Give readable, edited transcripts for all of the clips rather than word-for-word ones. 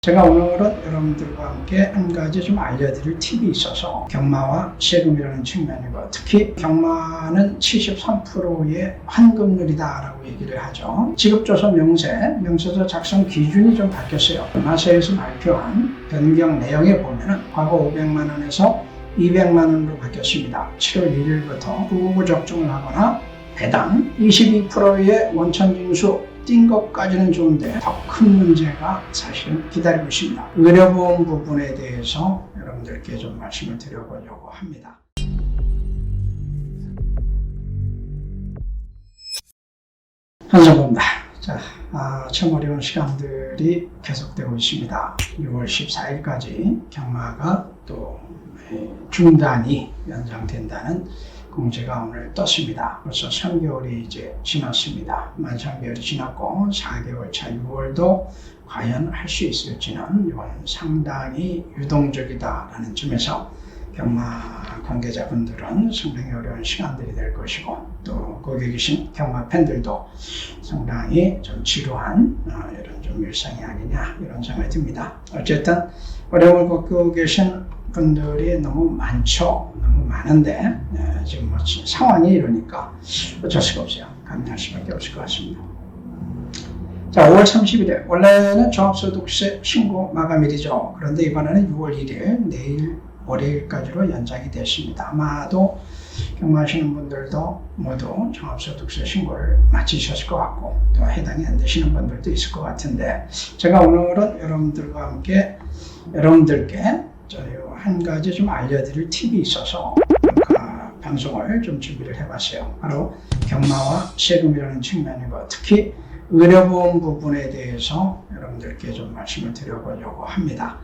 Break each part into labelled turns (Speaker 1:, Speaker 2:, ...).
Speaker 1: 제가 오늘은 여러분들과 함께 한 가지 좀 알려드릴 팁이 있어서 경마와 세금이라는 측면이고, 특히 경마는 73%의 환급률이다라고 얘기를 하죠. 지급조서 명세서 작성 기준이 좀 바뀌었어요. 마세에서 발표한 변경 내용에 보면은 과거 500만 원에서 200만 원으로 바뀌었습니다. 7월 1일부터 구구구 적중을 하거나 배당 22%의 원천징수 뛴 것까지는 좋은데 더 큰 문제가 사실은 기다리고 있습니다. 의료보험 부분에 대해서 여러분들께 좀 말씀을 드려보려고 합니다. 한성입니다. 참 어려운 시간들이 계속되고 있습니다. 6월 14일까지 경마가 또 중단이 연장된다는 공지가 오늘 떴습니다. 벌써 3개월이 이제 지났습니다. 만 3개월이 지났고 4개월 차 6월도 과연 할 수 있을지는 이건 상당히 유동적이다라는 점에서 경마 관계자분들은 상당히 어려운 시간들이 될 것이고, 또 거기에 계신 경마 팬들도 상당히 좀 지루한 이런 좀 일상이 아니냐 이런 생각이 듭니다. 어쨌든 어려움을 겪고 계신 분들이 너무 많죠. 너무 많은데 지금 뭐 상황이 이러니까 어쩔 수가 없어요. 감내할 수밖에 없을 것 같습니다. 자, 5월 30일에 원래는 종합소득세 신고 마감일이죠. 그런데 이번에는 6월 1일 내일 월요일까지로 연장이 됐습니다. 아마도 경마하시는 분들도 모두 종합소득세 신고를 마치셨을 것 같고, 또 해당이 안 되시는 분들도 있을 것 같은데, 제가 오늘은 여러분들께 한 가지 좀 알려드릴 팁이 있어서 방송을 좀 준비를 해봤어요. 바로 경마와 세금이라는 측면이고, 특히 의료보험 부분에 대해서 여러분들께 좀 말씀을 드려보려고 합니다.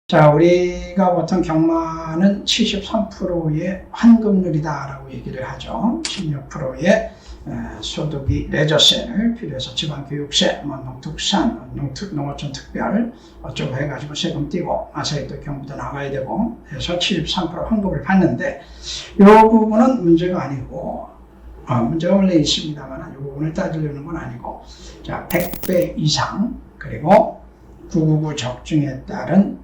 Speaker 1: 자, 우리가 보통 경마는 73%의 환급률이다라고 얘기를 하죠. 16%의 소득이 레저세를 필요해서 지방교육세, 농특산, 농어촌 특별 어쩌고 해가지고 세금 띄고 마사이도 경부도 나와야 되고 해서 73% 환급을 받는데, 이 부분은 문제가 아니고, 문제가 원래 있습니다만 이 부분을 따지려는 건 아니고, 자, 100배 이상 그리고 999 적중에 따른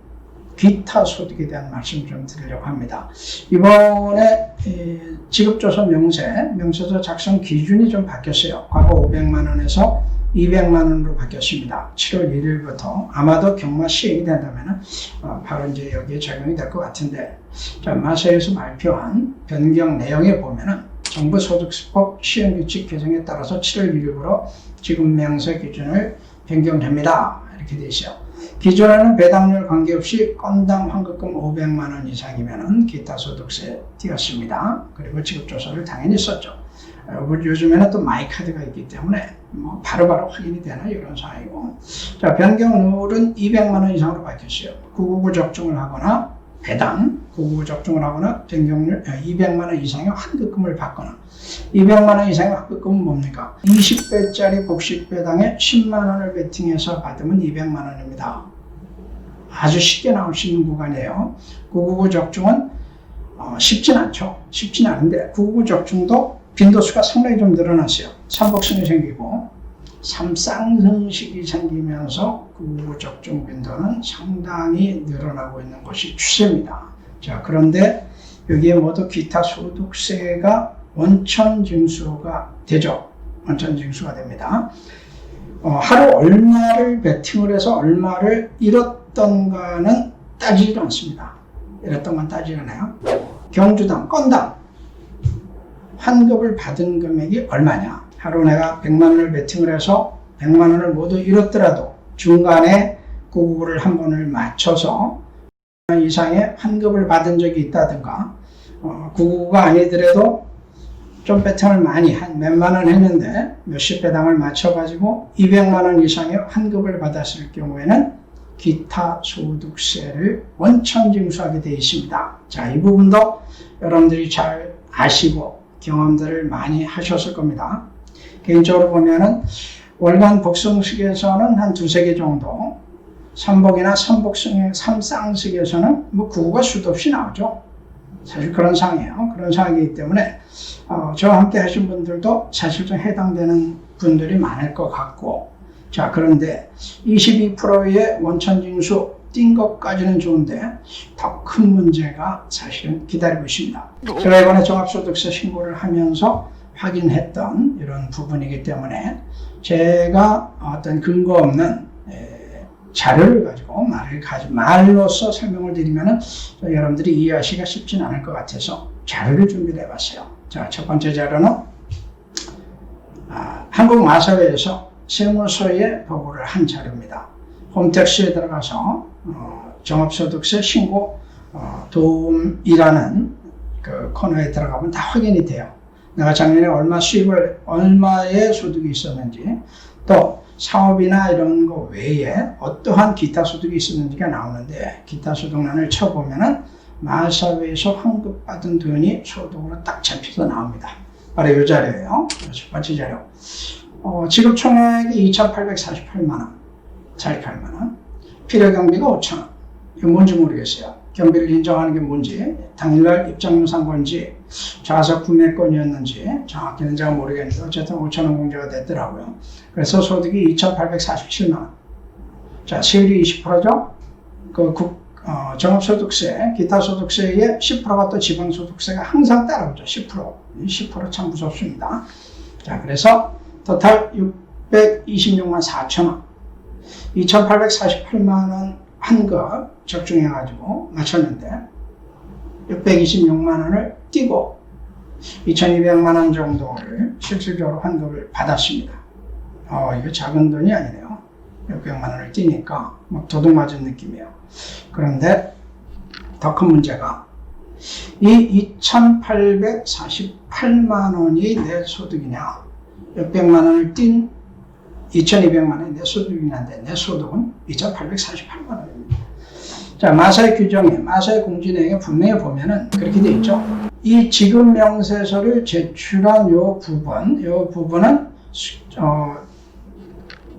Speaker 1: 기타 소득에 대한 말씀 좀 드리려고 합니다. 이번에 지급조서 명세서 작성 기준이 좀 바뀌었어요. 과거 500만 원에서 200만 원으로 바뀌었습니다. 7월 1일부터 아마도 경마 시행이 된다면 바로 이제 여기에 적용이 될 것 같은데, 자, 마세에서 발표한 변경 내용에 보면은 정부 소득세법 시행규칙 개정에 따라서 7월 1일부로 지급 명세 기준을 변경됩니다. 이렇게 되어 있어요. 기존에는 배당률 관계없이 건당 환급금 500만 원 이상이면 기타 소득세 띄었습니다. 그리고 지급조서를 당연히 썼죠. 요즘에는 또 마이카드가 있기 때문에 뭐 바로바로 확인이 되나 이런 상황이고, 자, 변경률은 200만 원 이상으로 바뀌었어요. 999 적중을 하거나 배당 999 적중을 하거나 변경률 200만 원 이상의 환급금을 받거나, 200만 원 이상의 환급금은 뭡니까? 20배짜리 복식 배당에 10만 원을 베팅해서 받으면 200만 원입니다. 아주 쉽게 나올 수 있는 구간이에요. 999 적중은 쉽진 않죠. 쉽진 않은데 999 적중도 빈도수가 상당히 좀 늘어났어요. 삼복승이 생기고 삼쌍승식이 생기면서 999 적중 빈도는 상당히 늘어나고 있는 것이 추세입니다. 자, 그런데 여기에 모두 기타 소득세가 원천징수가 되죠. 원천징수가 됩니다. 하루 얼마를 베팅을 해서 얼마를 잃었던가는 따지지 않습니다. 잃었던 건 따지지 않아요. 경주당, 건당 환급을 받은 금액이 얼마냐. 하루 내가 100만 원을 베팅을 해서 100만 원을 모두 잃었더라도 중간에 999를 한 번을 맞춰서 이상의 환급을 받은 적이 있다든가, 999가 아니더라도 좀 배팅을 많이 한 몇만 원 했는데 몇십 배당을 맞춰가지고 200만 원 이상의 환급을 받았을 경우에는 기타 소득세를 원천징수하게 되어 있습니다. 자, 이 부분도 여러분들이 잘 아시고 경험들을 많이 하셨을 겁니다. 개인적으로 보면은 월간 복승식에서는 한 두세 개 정도, 삼복이나 삼쌍식에서는 뭐 9구가 수도 없이 나오죠. 사실 그런 상황이에요. 그런 상황이기 때문에 저와 함께 하신 분들도 사실 좀 해당되는 분들이 많을 것 같고, 자, 그런데 22%의 원천징수 띈 것까지는 좋은데 더 큰 문제가 사실은 기다리고 있습니다. 제가 이번에 종합소득세 신고를 하면서 확인했던 이런 부분이기 때문에 제가 어떤 근거 없는 자료를 가지고 말로써 설명을 드리면은 여러분들이 이해하시기가 쉽진 않을 것 같아서 자료를 준비를 해봤어요. 자, 첫 번째 자료는 한국마사회에서 세무서에 보고를 한 자료입니다. 홈택스에 들어가서 종합소득세 신고 도움이라는 그 코너에 들어가면 다 확인이 돼요. 내가 작년에 얼마의 소득이 있었는지, 또 사업이나 이런 거 외에 어떠한 기타 소득이 있었는지가 나오는데, 기타 소득란을 쳐보면은 마사회에서 환급받은 돈이 소득으로 딱 잡혀서 나옵니다. 바로 이 자료예요. 첫 번째 자료. 지급 총액이 2,848만원, 48만원. 필요경비가 5,000원. 이거 뭔지 모르겠어요. 경비를 인정하는 게 뭔지, 당일날 입장료산 건지, 좌석 구매권이었는지 정확히는 제가 모르겠는데 어쨌든 5,000원 공제가 됐더라고요. 그래서 소득이 2,847만원. 자, 세율이 20%죠? 종합소득세, 기타소득세의 10%가 또 지방소득세가 항상 따라오죠. 10% 참 무섭습니다. 자, 그래서 토탈 626만 4천원, 2,848만원 환급 적중해가지고 맞췄는데 626만원을 띄고 2,200만원 정도를 실질적으로 환급을 받았습니다. 이거 작은 돈이 아니네요. 600만원을 띄니까 막 도둑 맞은 느낌이에요. 그런데 더 큰 문제가 이 2,848만원이 내 소득이냐, 600만원을 띈 2,200만원이 내 소득이냐인데 내 소득은 2,848만원입니다. 자, 마사회 규정에, 마사회 공지내용에 분명히 보면은 그렇게 돼 있죠. 이 지급명세서를 제출한 요 부분은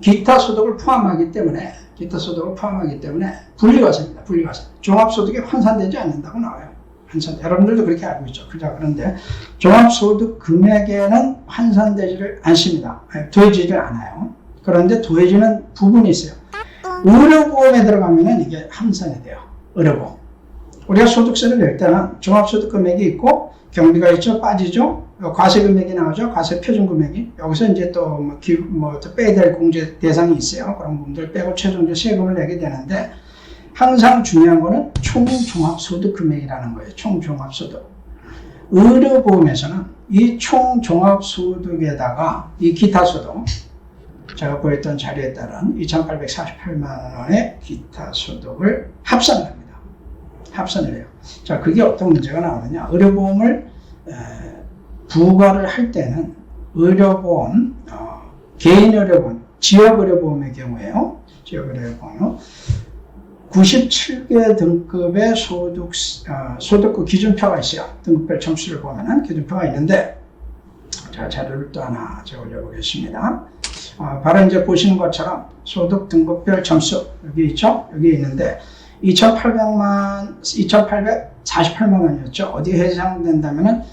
Speaker 1: 기타 소득을 포함하기 때문에 분리과세입니다. 분리과세. 종합소득이 환산되지 않는다고 나와요. 여러분들도 그렇게 알고 있죠. 그죠? 그런데 종합소득 금액에는 환산되지를 않습니다. 더해지를 않아요. 그런데 더해지는 부분이 있어요. 의료보험에 들어가면은 이게 환산이 돼요. 의료보험. 우리가 소득세를 낼 때는 종합소득 금액이 있고 경비가 있죠. 빠지죠. 과세 금액이 나오죠. 과세 표준 금액이. 여기서 이제 또 빼야 될 공제 대상이 있어요. 그런 부분들 빼고 최종적 세금을 내게 되는데, 항상 중요한 거는 총종합소득 금액이라는 거예요. 총종합소득. 의료보험에서는 이 총종합소득에다가 이 기타소득, 제가 보였던 자료에 따른 2,848만 원의 기타소득을 합산을 합니다. 합산을 해요. 자, 그게 어떤 문제가 나오느냐. 의료보험을 부과를 할 때는 의료보험, 개인의료보험, 지역의료보험의 경우에요. 지역의료보험 97개 등급의 소득구 기준표가 있어요. 등급별 점수를 보면은 기준표가 있는데, 자, 자료를 또 하나 제가 올려보겠습니다. 바로 이제 보시는 것처럼 소득 등급별 점수 여기 있죠? 여기 있는데 2,848만 원이었죠. 어디에 해당된다면은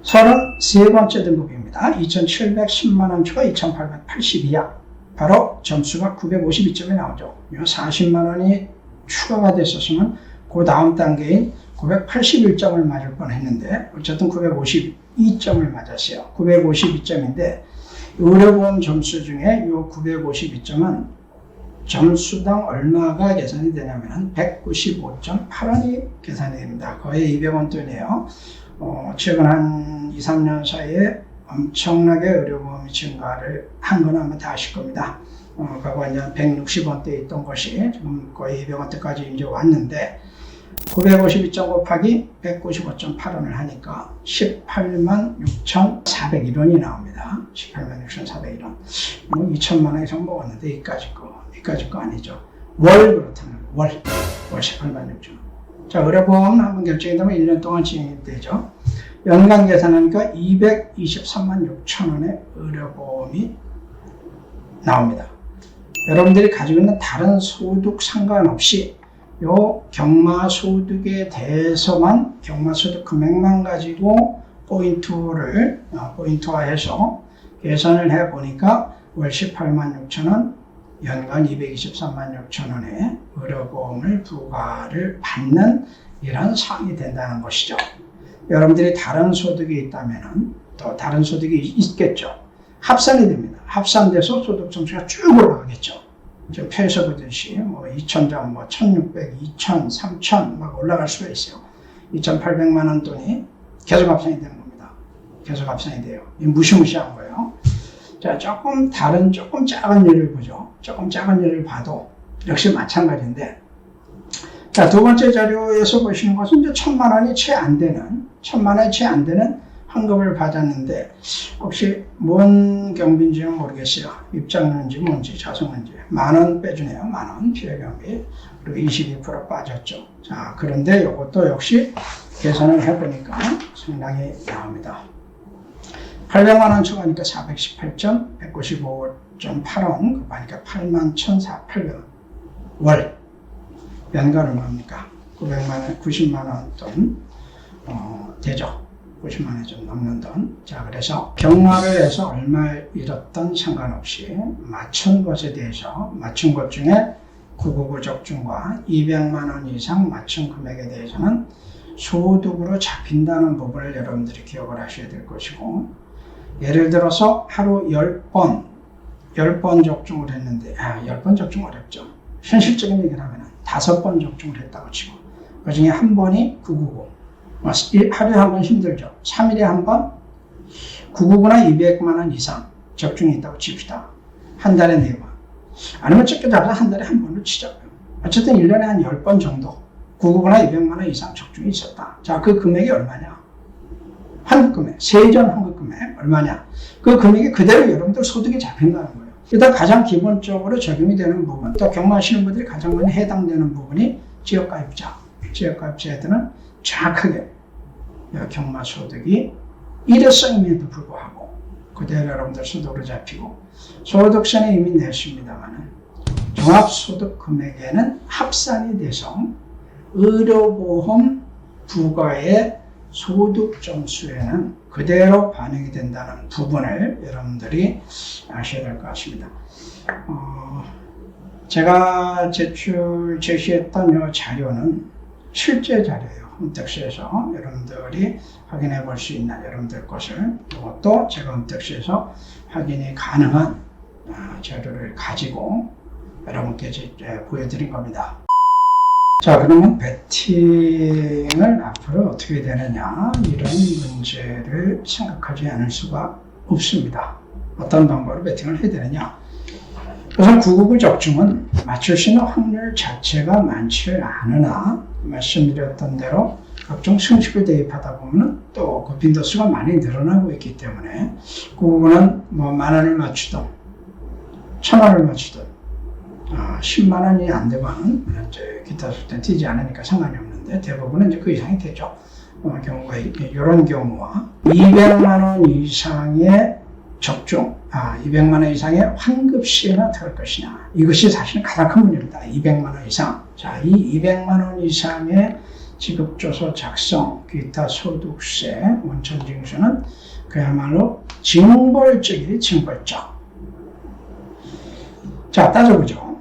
Speaker 1: 33번째 등급입니다. 2,710만 원 초과 2,882야. 바로 점수가 952점이 나오죠. 40만 원이 추가가 됐었으면 그 다음 단계인 981점을 맞을 뻔했는데 어쨌든 952점을 맞았어요. 952점인데 의료보험 점수 중에 이 952점은 점수당 얼마가 계산이 되냐면 195.8원이 계산이 됩니다. 거의 200원 돈이에요. 최근 한 2, 3년 사이에 엄청나게 의료보험이 증가를 한 건 아마 다 아실 겁니다. 과거 이제 160원대 있던 것이 지금 거의 200원대까지 이제 왔는데 952점 곱하기 195.8원을 하니까 186,401원이 나옵니다. 186,401원. 2천만 원이 좀 먹었는데 이까짓 거 아니죠. 월 그렇다는 월 186,000원. 자, 의료보험 한번 결정이 되면 1년 동안 진행이 되죠. 연간 계산하니까 223만 6천 원의 의료보험이 나옵니다. 여러분들이 가지고 있는 다른 소득 상관없이 요 경마소득에 대해서만 경마소득 금액만 가지고 포인트화해서 계산을 해보니까 월 18만 6천 원, 연간 223만 6천 원의 의료보험을 부과를 받는 이런 상이 된다는 것이죠. 여러분들이 다른 소득이 있다면 또 다른 소득이 있겠죠. 합산이 됩니다. 합산돼서 소득 점수가 쭉 올라가겠죠. 지금 표에서 보듯이 2,000점, 1,600, 2,000, 3,000 막 올라갈 수가 있어요. 2,800만 원 돈이 계속 합산이 되는 겁니다. 계속 합산이 돼요. 무시무시한 거예요. 자, 조금 작은 예를 보죠. 조금 작은 예를 봐도 역시 마찬가지인데, 자, 두 번째 자료에서 보시는 것은 이제 1,000만 원이 채 안 되는 환급을 받았는데, 혹시 뭔 경비인지는 모르겠어요. 입장료인지 뭔지, 자성인지. 10,000원 빼주네요. 10,000원 피해경비. 그리고 22% 빠졌죠. 자, 그런데 이것도 역시 계산을 해보니까 상당히 나옵니다. 800만 원 초과니까 418점, 195.8원, 그러니까 81,400원. 월. 연간 얼마입니까? 90만 원 돈, 되죠. 90만 원이 좀 넘는 돈. 자, 그래서 경마를 해서 얼마를 잃었던 상관없이 맞춘 것에 대해서, 맞춘 것 중에 999 적중과 200만 원 이상 맞춘 금액에 대해서는 소득으로 잡힌다는 부분을 여러분들이 기억을 하셔야 될 것이고, 예를 들어서 하루 10번 적중을 했는데, 10번 적중 어렵죠. 현실적인 얘기를 하면 5번 적중을 했다고 치고, 그 중에 한 번이 999. 하루에 한 번 힘들죠. 3일에 한 번, 999나 200만 원 이상 적중이 있다고 칩시다. 한 달에 4번. 아니면 적게 잡아서 한 달에 한 번으로 치자고요. 어쨌든 1년에 한 10번 정도 999나 200만 원 이상 적중이 있었다. 자, 그 금액이 얼마냐? 환급금액, 세전 환급금액 얼마냐? 그 금액이 그대로 여러분들 소득이 잡힌다는 거예요. 일단 가장 기본적으로 적용이 되는 부분, 또 경마하시는 분들이 가장 많이 해당되는 부분이 지역가입자. 지역가입자들은 정확하게 경마소득이 일회성임에도 불구하고 그대로 여러분들 소득으로 잡히고, 소득세는 이미 냈습니다만 종합소득 금액에는 합산이 돼서 의료보험 부과의 소득 점수에는 그대로 반영이 된다는 부분을 여러분들이 아셔야 될 것 같습니다. 제가 제시했던 이 자료는 실제 자료예요. 홈택스에서 여러분들이 확인해 볼 수 있는 여러분들 것을, 또 제가 홈택스에서 확인이 가능한 자료를 가지고 여러분께 보여드린 겁니다. 자, 그러면 배팅을 앞으로 어떻게 되느냐, 이런 문제를 생각하지 않을 수가 없습니다. 어떤 방법으로 배팅을 해야 되느냐. 우선 999 적중은 맞출 수 있는 확률 자체가 많지 않으나, 말씀드렸던 대로 각종 승식을 대입하다 보면 또 그 빈도수가 많이 늘어나고 있기 때문에 999는 10,000원을 맞추든 1,000원을 맞추든 10만 원이 안 되면 이제 기타 수준에 뛰지 않으니까 상관이 없는데, 대부분은 이제 그 이상이 되죠. 경우가 이런 경우와 200만 원 이상의 적중, 200만 원 이상의 환급 시에나 들어갈 것이냐. 이것이 사실 가장 큰 문제입니다. 200만 원 이상. 자, 이 200만 원 이상의 지급조서 작성, 기타 소득세, 원천징수는 그야말로 징벌적이에요, 징벌적. 자, 따져보죠.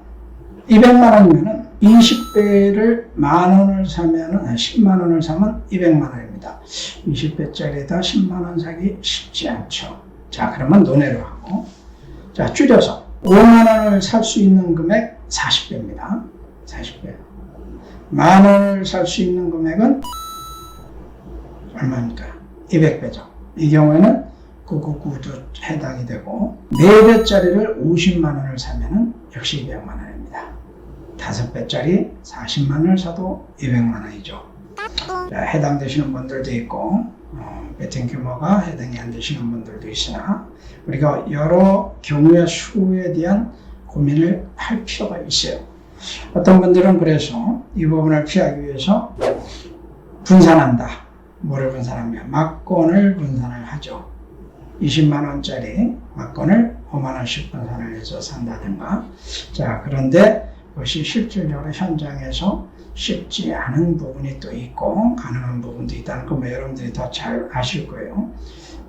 Speaker 1: 200만 원이면은 20배를 10,000원을 사면은, 10만 원을 사면 200만 원입니다. 20배짜리에다 10만 원 사기 쉽지 않죠. 자, 그러면 논외로 하고, 자, 줄여서 5만 원을 살 수 있는 금액 40배입니다. 40배. 10,000원을 살 수 있는 금액은 얼마입니까? 200배죠. 이 경우에는 999도 해당이 되고, 4배짜리를 50만 원을 사면은 역시 200만 원입니다. 5배짜리 40만 원을 사도 200만 원이죠. 자, 해당되시는 분들도 있고, 배팅 규모가 해당이 안 되시는 분들도 있으나, 우리가 여러 경우의 수에 대한 고민을 할 필요가 있어요. 어떤 분들은 그래서 이 부분을 피하기 위해서 분산한다. 뭐를 분산하며? 막권을 분산을 하죠. 20만 원짜리 막권을 5만 원씩 분산을 해서 산다든가. 자, 그런데 그것이 실질적으로 현장에서 쉽지 않은 부분이 또 있고 가능한 부분도 있다는 거 뭐 여러분들이 더 잘 아실 거예요.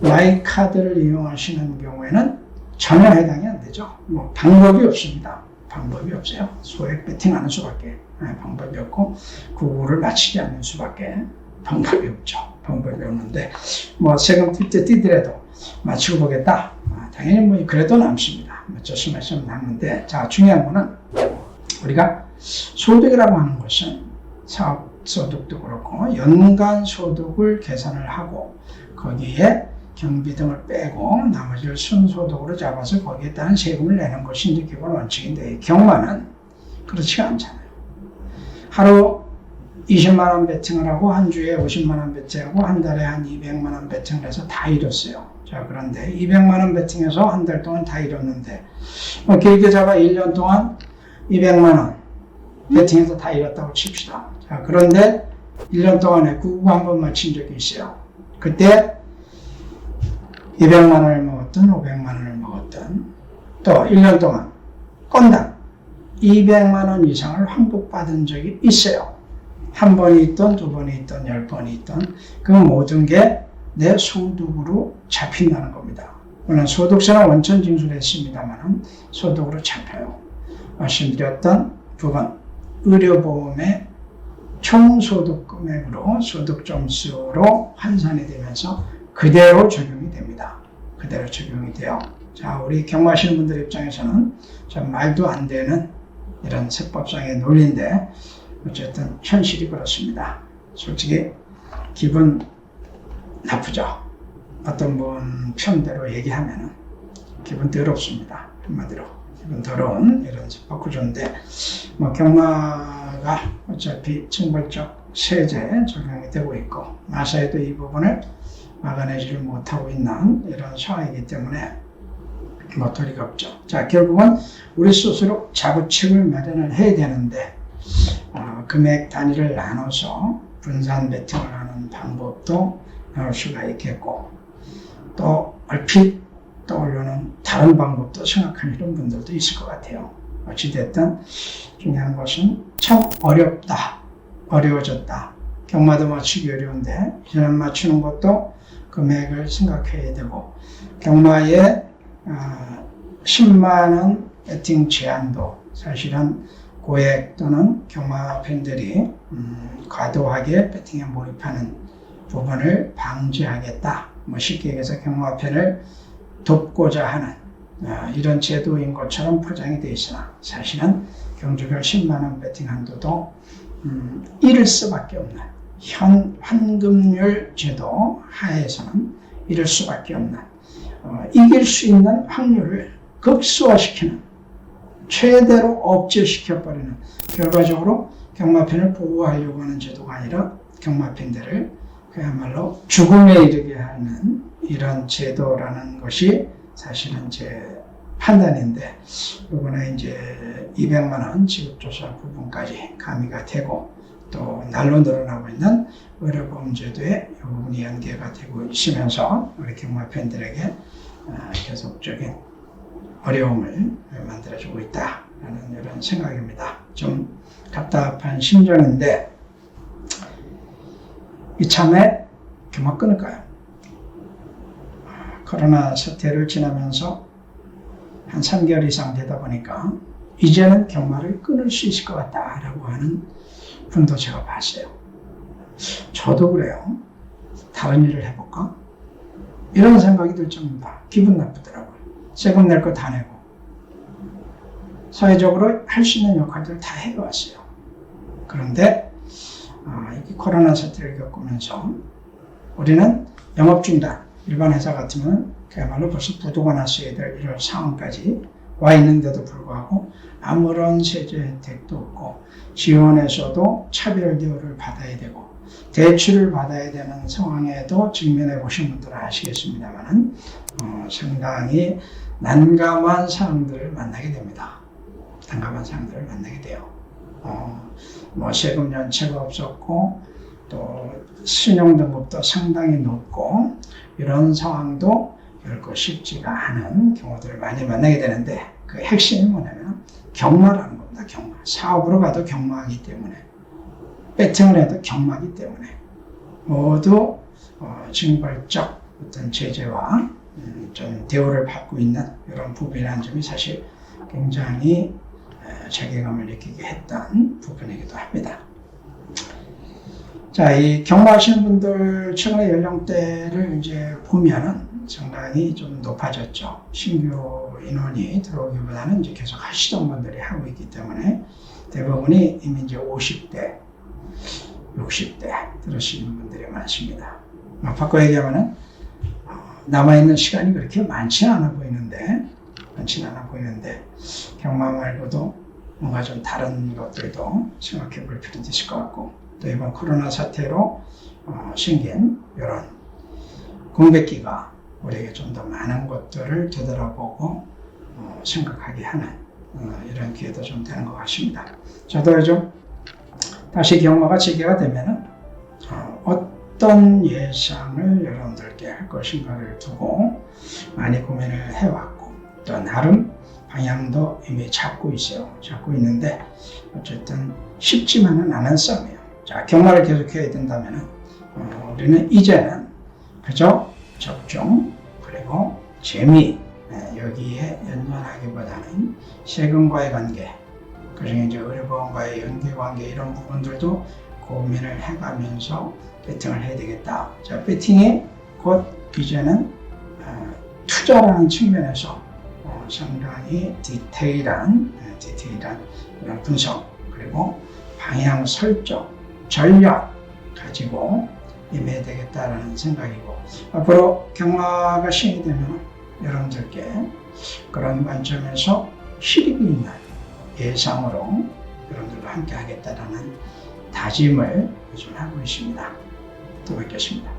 Speaker 1: 라이카드를 이용하시는 경우에는 전혀 해당이 안 되죠. 뭐 방법이 없습니다. 방법이 없어요. 소액 베팅하는 수밖에 방법이 없고 구구를 맞추지 않는 수밖에 방법이 없죠. 방법이 없는데 뭐 세금 뛸 때 뛰더라도 맞추고 보겠다. 당연히 뭐 그래도 남습니다. 어쩌시면 남는데 자 중요한 거는 우리가 소득이라고 하는 것은 사업소득도 그렇고 연간 소득을 계산을 하고 거기에 경비 등을 빼고 나머지를 순소득으로 잡아서 거기에 따른 세금을 내는 것이 이제 기본 원칙인데 경마는 그렇지가 않잖아요. 하루 20만 원 베팅을 하고 한 주에 50만 원 베팅하고 한 달에 한 200만 원 베팅을 해서 다 잃었어요. 자 그런데 200만 원 베팅해서 한 달 동안 다 잃었는데 길게 잡아 1년 동안 200만 원 베팅해서 다 잃었다고 칩시다. 자 그런데 1년 동안에 구구 한 번 맞힌 적이 있어요. 그때 200만 원을 먹었든 500만 원을 먹었든 또 1년 동안 건당 200만 원 이상을 환급받은 적이 있어요. 한 번이 있던 두 번이 있던 10번이 있던 그 모든 게 내 소득으로 잡힌다는 겁니다. 물론 소득세는 원천 징수했습니다만 소득으로 잡혀요. 말씀드렸던 부분 의료보험의 총소득 금액으로 소득 점수로 환산이 되면서 그대로 적용이 됩니다. 그대로 적용이 돼요. 자, 우리 경마하시는 분들 입장에서는 좀 말도 안 되는 이런 세법상의 논리인데 어쨌든 현실이 그렇습니다. 솔직히 기분 나쁘죠. 어떤 분 편대로 얘기하면 기분 더럽습니다. 한마디로 기분 더러운 이런 세법 구조인데 뭐 경마가 어차피 징벌적 세제 적용이 되고 있고 마사에도 이 부분을 막아내지를 못하고 있는 이런 상황이기 때문에 뭐 도리가 없죠. 자 결국은 우리 스스로 자구책을 마련을 해야 되는데 금액 단위를 나눠서 분산 베팅을 하는 방법도 나올 수가 있겠고 또 얼핏 떠오르는 다른 방법도 생각하는 분들도 있을 것 같아요. 어찌됐든 중요한 것은 참 어렵다, 어려워졌다. 경마도 맞추기 어려운데 이제는 맞추는 것도 금액을 생각해야 되고 경마의 10만원 베팅 제한도 사실은 고액 또는 경마 팬들이 과도하게 베팅에 몰입하는 부분을 방지하겠다. 뭐 쉽게 얘기해서 경마팬을 돕고자 하는 이런 제도인 것처럼 포장이 되어 있으나 사실은 경주별 10만원 베팅 한도도 잃을 수밖에 없는 현 환급률 제도 하에서는 잃을 수밖에 없는 이길 수 있는 확률을 극소화시키는 최대로 억제시켜버리는 결과적으로 경마팬을 보호하려고 하는 제도가 아니라 경마팬들을 그야말로 죽음에 이르게 하는 이런 제도라는 것이 사실은 제 판단인데 이번에 이제 200만원 지급조사 부분까지 가미가 되고 또 날로 늘어나고 있는 의료보험제도에 이 부분이 연계가 되고 있으면서 우리 경마팬들에게 계속적인 어려움을 만들어주고 있다라는 이런 생각입니다. 좀 답답한 심정인데 이참에 경마 끊을까요? 코로나 사태를 지나면서 한 3개월 이상 되다 보니까 이제는 경마를 끊을 수 있을 것 같다라고 하는 분도 제가 봤어요. 저도 그래요. 다른 일을 해볼까? 이런 생각이 들 정도다. 기분 나쁘더라고요. 세금 낼 거 다 내고 사회적으로 할 수 있는 역할들을 다 해왔어요. 그런데 이 코로나 사태를 겪으면서 우리는 영업 중단, 일반 회사 같으면 그야말로 벌써 부도가 났어야 될 이런 상황까지 와 있는데도 불구하고 아무런 세제 혜택도 없고 지원에서도 차별 대우를 받아야 되고 대출을 받아야 되는 상황에도 직면해 보신 분들은 아시겠습니다만 상당히 난감한 사람들을 만나게 됩니다. 난감한 사람들을 만나게 돼요. 뭐 세금 연체가 없었고 또 신용등급도 상당히 높고 이런 상황도 결코 쉽지가 않은 경우들을 많이 만나게 되는데 그 핵심이 뭐냐면 경마라는 겁니다. 경마. 사업으로 가도 경마이기 때문에 배팅을 해도 경마이기 때문에 모두 징벌적 어떤 제재와 좀 대우를 받고 있는 이런 부분이라는 점이 사실 굉장히 자괴감을 느끼게 했던 부분이기도 합니다. 자, 이 경마하시는 분들 최근에 연령대를 이제 보면은 상당히 좀 높아졌죠. 신규 인원이 들어오기보다는 이제 계속 하시던 분들이 하고 있기 때문에 대부분이 이미 이제 50대, 60대 들으시는 분들이 많습니다. 바꿔 얘기하면은 남아있는 시간이 그렇게 많지는 않아 보이는데 경마 말고도 뭔가 좀 다른 것들도 생각해 볼 필요도 있을 것 같고 또 이번 코로나 사태로 생긴 이런 공백기가 우리에게 좀 더 많은 것들을 되돌아보고 생각하게 하는 이런 기회도 좀 되는 것 같습니다. 저도 요즘 다시 경마가 재개가 되면은 어떤 예상을 여러분들께 할 것인가를 두고 많이 고민을 해왔고 또 나름 방향도 이미 잡고 있어요. 잡고 있는데 어쨌든 쉽지만은 않은 싸움이에요. 자, 경마를 계속해야 된다면은 우리는 이제는 그저 접종 그리고 재미 여기에 연연하기보다는 세금과의 관계 그중에 이제 의료보험과의 연계관계 이런 부분들도 고민을 해가면서 배팅을 해야 되겠다. 자, 배팅이 곧 이제는 투자라는 측면에서 상당히 디테일한 그런 분석 그리고 방향 설정, 전략 가지고 임해야 되겠다라는 생각이고 앞으로 경마가 시행이 되면 여러분들께 그런 관점에서 실익이 있는 예상으로 여러분들과 함께 하겠다라는 다짐을 요즘 하고 있습니다. 또 뵙겠습니다.